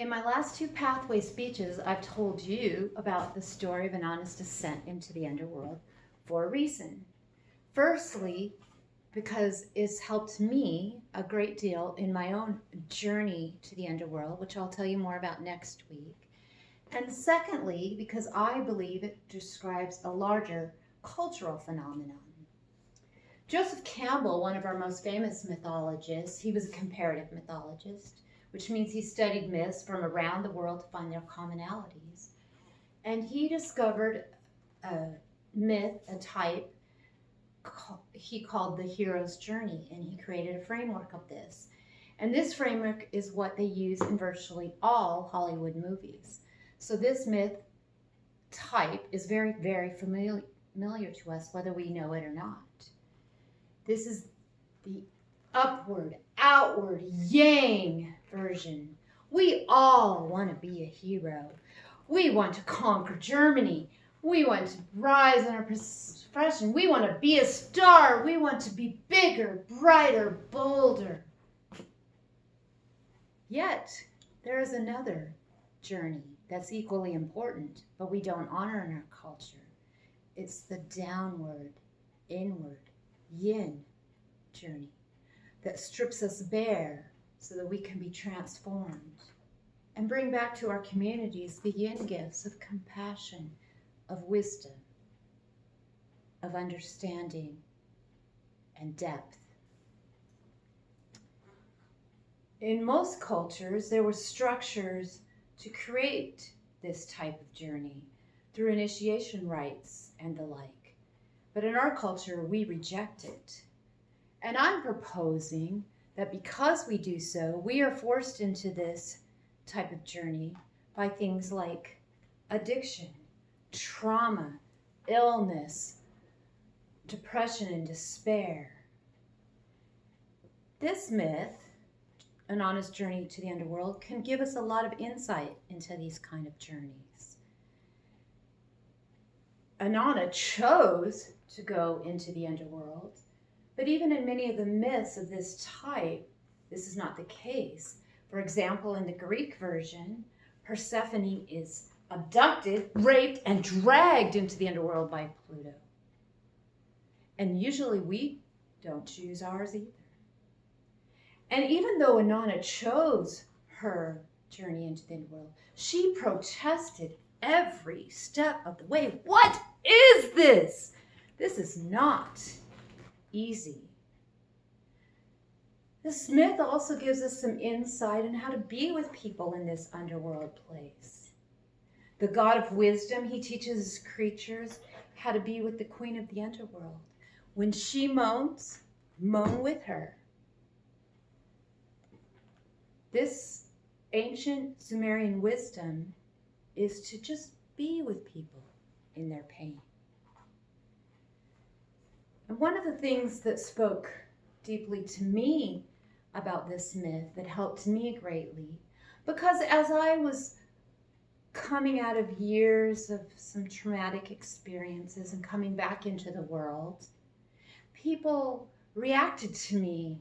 In my last two pathway speeches, I've told you about the story of Inanna's descent into the underworld for a reason. Firstly, because it's helped me a great deal in my own journey to the underworld, which I'll tell you more about next week. And secondly, because I believe it describes a larger cultural phenomenon. Joseph Campbell, one of our most famous mythologists, he was a comparative mythologist, which means he studied myths from around the world to find their commonalities. And he discovered a myth, a type, he called the hero's journey, and he created a framework of this. And this framework is what they use in virtually all Hollywood movies. So this myth type is very, very familiar to us, whether we know it or not. This is the upward, outward, yang version. We all want to be a hero. We want to conquer Germany. We want to rise in our profession. We want to be a star. We want to be bigger, brighter, bolder. Yet, there is another journey that's equally important, but we don't honor in our culture. It's the downward, inward, yin journey that strips us bare so that we can be transformed and bring back to our communities the yin gifts of compassion, of wisdom, of understanding, and depth. In most cultures, there were structures to create this type of journey through initiation rites and the like. But in our culture, we reject it. And I'm proposing that because we do so, we are forced into this type of journey by things like addiction, trauma, illness, depression, and despair. This myth, Inanna's journey to the underworld, can give us a lot of insight into these kind of journeys. Inanna chose to go into the underworld, but even in many of the myths of this type, this is not the case. For example, in the Greek version, Persephone is abducted, raped, and dragged into the underworld by Pluto. And usually we don't choose ours either. And even though Inanna chose her journey into the underworld, she protested every step of the way. What is this? This is not easy. This myth also gives us some insight on how to be with people in this underworld place. The god of wisdom, he teaches his creatures how to be with the queen of the underworld. When she moans, moan with her. This ancient Sumerian wisdom is to just be with people in their pain. And one of the things that spoke deeply to me about this myth, that helped me greatly, because as I was coming out of years of some traumatic experiences and coming back into the world, people reacted to me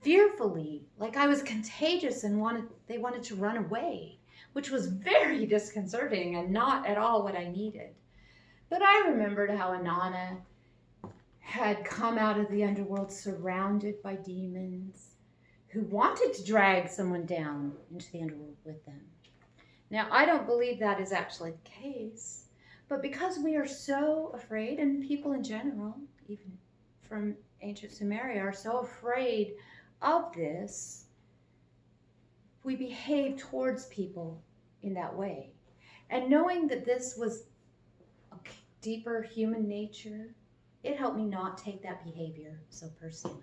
fearfully, like I was contagious and they wanted to run away, which was very disconcerting and not at all what I needed. But I remembered how Inanna had come out of the underworld surrounded by demons who wanted to drag someone down into the underworld with them. Now, I don't believe that is actually the case, but because we are so afraid, and people in general, even from ancient Sumeria, are so afraid of this, we behave towards people in that way. And knowing that this was a deeper human nature, it helped me not take that behavior so personally.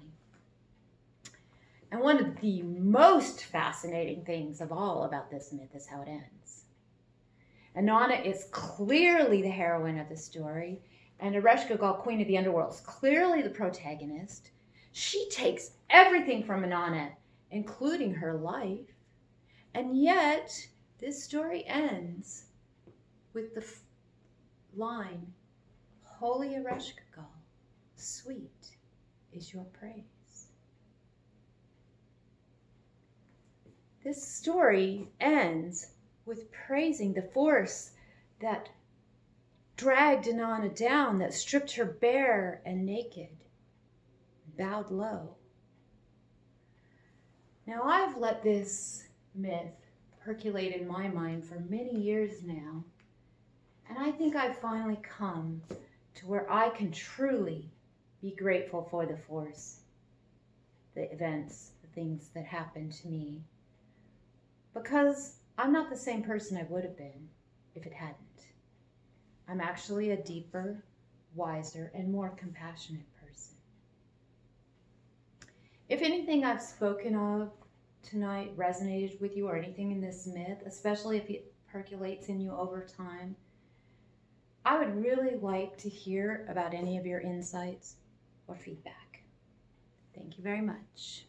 And one of the most fascinating things of all about this myth is how it ends. Inanna is clearly the heroine of the story, and Ereshkigal, Queen of the Underworld, is clearly the protagonist. She takes everything from Inanna, including her life, and yet this story ends with the line, "Holy Ereshkigal, sweet is your praise." This story ends with praising the force that dragged Inanna down, that stripped her bare and naked, bowed low. Now, I've let this myth percolate in my mind for many years now, and I think I've finally come to where I can truly be grateful for the force, the events, the things that happened to me, because I'm not the same person I would have been if it hadn't. I'm actually a deeper, wiser, and more compassionate person. If anything I've spoken of tonight resonated with you, or anything in this myth, especially if it percolates in you over time, I would really like to hear about any of your insights or feedback. Thank you very much.